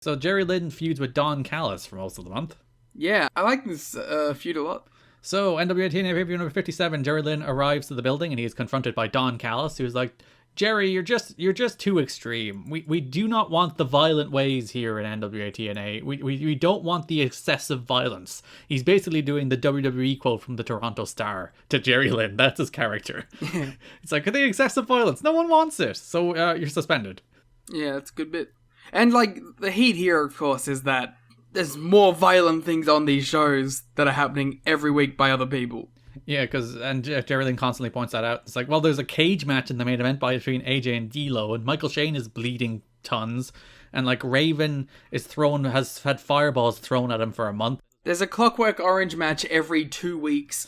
So Jerry Lynn feuds with Don Callis for most of the month. Yeah, I like this feud a lot. So NWA-TNA pay-per-view number 57, Jerry Lynn arrives to the building and he is confronted by Don Callis, who's like, Jerry, you're just too extreme. We do not want the violent ways here in NWA-TNA. We don't want the excessive violence. He's basically doing the WWE quote from the Toronto Star to Jerry Lynn. That's his character. It's like, the excessive violence. No one wants it. So you're suspended. Yeah, that's a good bit. And like the heat here, of course, is that there's more violent things on these shows that are happening every week by other people. Yeah, and Jerry Lynn constantly points that out. It's like, well, there's a cage match in the main event between AJ and D'Lo, and Michael Shane is bleeding tons, and like Raven has had fireballs thrown at him for a month. There's a Clockwork Orange match every 2 weeks.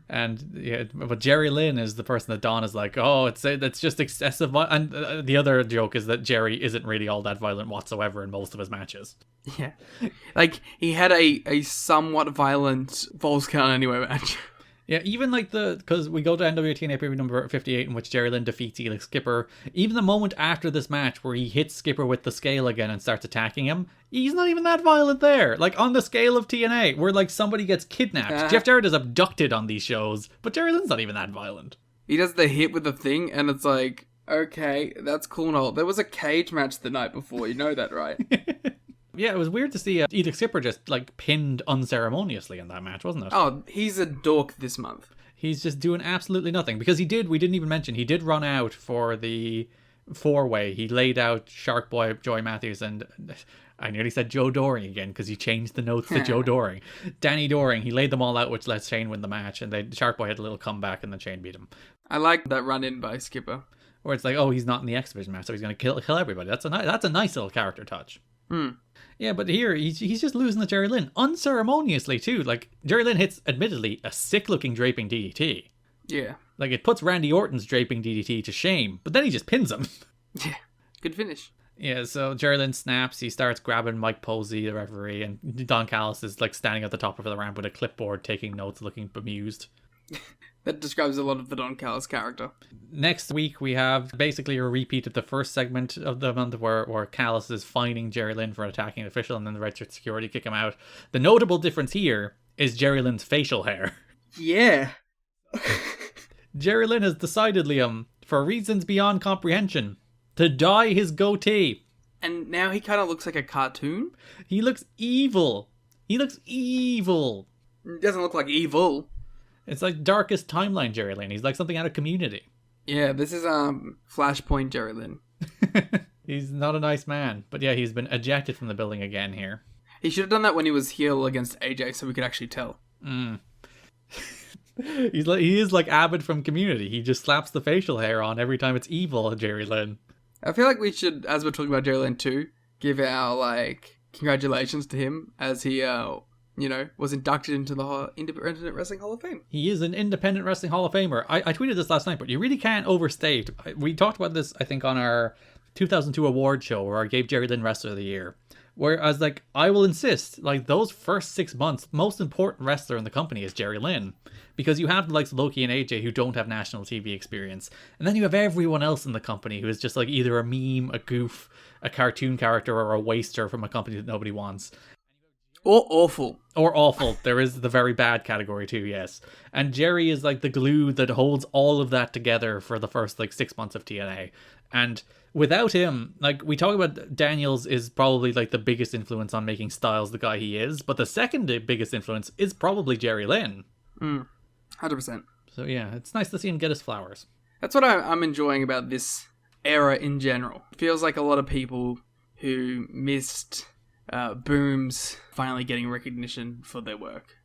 And yeah, but Jerry Lynn is the person that Don is like, oh, it's just excessive. And the other joke is that Jerry isn't really all that violent whatsoever in most of his matches. Yeah, like he had a somewhat violent Falls Count Anywhere match. Yeah, even like because we go to NWA-TNA pay-per-view number 58 in which Jerry Lynn defeats Elix Skipper. Even the moment after this match where he hits Skipper with the scale again and starts attacking him, he's not even that violent there. Like on the scale of TNA, where like somebody gets kidnapped. Jeff Jarrett is abducted on these shows, but Jerry Lynn's not even that violent. He does the hit with the thing, and it's like, okay, that's cool and all. There was a cage match the night before, you know that, right? Yeah, it was weird to see Elix Skipper just like pinned unceremoniously in that match, wasn't it? Oh, he's a dork this month. He's just doing absolutely nothing. Because we didn't even mention, he did run out for the 4-way. He laid out Shark Boy, Joey Matthews, and I nearly said Joe Doring again because he changed the notes to Joe Doring. Danny Doring, he laid them all out, which let Shane win the match, and Shark Boy had a little comeback, and then Shane beat him. I like that run-in by Skipper. Where it's like, oh, he's not in the X Division match, so he's going to kill everybody. That's a nice little character touch. Yeah, but here, he's just losing to Jerry Lynn, unceremoniously too. Like, Jerry Lynn hits, admittedly, a sick-looking draping DDT. Yeah. Like, it puts Randy Orton's draping DDT to shame, but then he just pins him. Yeah, good finish. Yeah, so Jerry Lynn snaps, he starts grabbing Mike Posey, the referee, and Don Callis is, like, standing at the top of the ramp with a clipboard, taking notes, looking bemused. That describes a lot of the Don Callis character. Next week, we have basically a repeat of the first segment of the month where Callis is fining Jerry Lynn for attacking an official, and then the Red Shirt security kick him out. The notable difference here is Jerry Lynn's facial hair. Yeah. Jerry Lynn has decided, Liam, for reasons beyond comprehension, to dye his goatee. And now he kind of looks like a cartoon? He looks evil. He looks evil. He doesn't look like evil. It's like Darkest Timeline Jerry Lynn. He's like something out of Community. Yeah, this is Flashpoint Jerry Lynn. He's not a nice man. But yeah, he's been ejected from the building again here. He should have done that when he was heel against AJ so we could actually tell. He is like Abbott from Community. He just slaps the facial hair on every time it's evil, Jerry Lynn. I feel like we should, as we're talking about Jerry Lynn too, give our like congratulations to him as he was inducted into the Independent Wrestling Hall of Fame. He is an Independent Wrestling Hall of Famer. I tweeted this last night, but you really can't overstate. We talked about this, I think, on our 2002 award show where I gave Jerry Lynn Wrestler of the Year. Whereas, like, I will insist, like, those first 6 months, most important wrestler in the company is Jerry Lynn. Because you have the likes of Loki and AJ who don't have national TV experience. And then you have everyone else in the company who is just like either a meme, a goof, a cartoon character, or a waster from a company that nobody wants. Or awful. Or awful. There is the very bad category too, yes. And Jerry is like the glue that holds all of that together for the first like 6 months of TNA. And without him, like we talk about, Daniels is probably like the biggest influence on making Styles the guy he is. But the second biggest influence is probably Jerry Lynn. 100%. So yeah, it's nice to see him get his flowers. That's what I'm enjoying about this era in general. It feels like a lot of people who missed Boom's finally getting recognition for their work.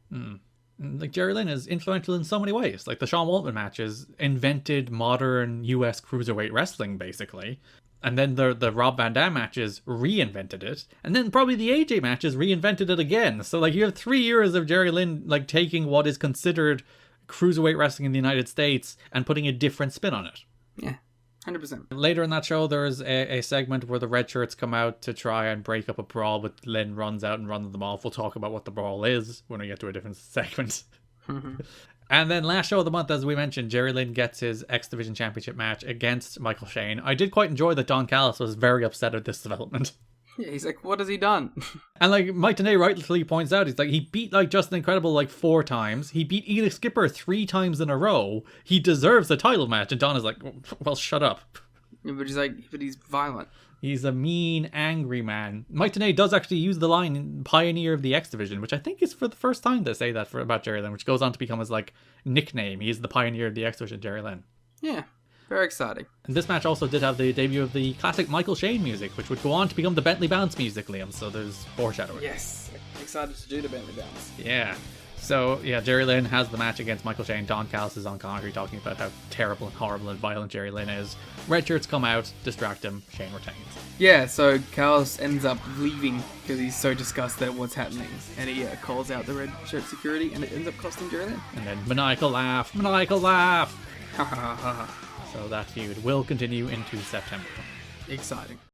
Like Jerry Lynn is influential in so many ways. Like the Shawn Waltman matches invented modern US cruiserweight wrestling, basically. And then the Rob Van Dam matches reinvented it. And then probably the AJ matches reinvented it again. So like you have 3 years of Jerry Lynn like taking what is considered cruiserweight wrestling in the United States and putting a different spin on it. Yeah, 100%. Later in that show, there's a segment where the red shirts come out to try and break up a brawl, but Lynn runs out and runs them off. We'll talk about what the brawl is when we get to a different segment. And then last show of the month, as we mentioned, Jerry Lynn gets his X Division Championship match against Michael Shane. I did quite enjoy that Don Callis was very upset at this development. Yeah, he's like, what has he done? And like Mike Tenay rightly points out, he's like, he beat like Justin Incredible like 4 times. He beat Elix Skipper 3 times in a row. He deserves a title match. And Don is like, well, shut up. Yeah, but he's like, but he's violent. He's a mean, angry man. Mike Tenay does actually use the line in Pioneer of the X Division, which I think is for the first time they say that about Jerry Lynn, which goes on to become his like nickname. He's the Pioneer of the X Division, Jerry Lynn. Yeah, very exciting. And this match also did have the debut of the classic Michael Shane music, which would go on to become the Bentley Bounce music, Liam. So there's foreshadowing. Yes, excited to do the Bentley Bounce. Yeah. So, yeah, Jerry Lynn has the match against Michael Shane. Don Callis is on commentary talking about how terrible and horrible and violent Jerry Lynn is. Red shirts come out, distract him, Shane retains. Yeah, so Callis ends up leaving because he's so disgusted at what's happening. And he calls out the red shirt security, and it ends up costing Jerry Lynn. And then maniacal laugh, maniacal laugh! Ha ha ha ha. So that feud will continue into September. Exciting.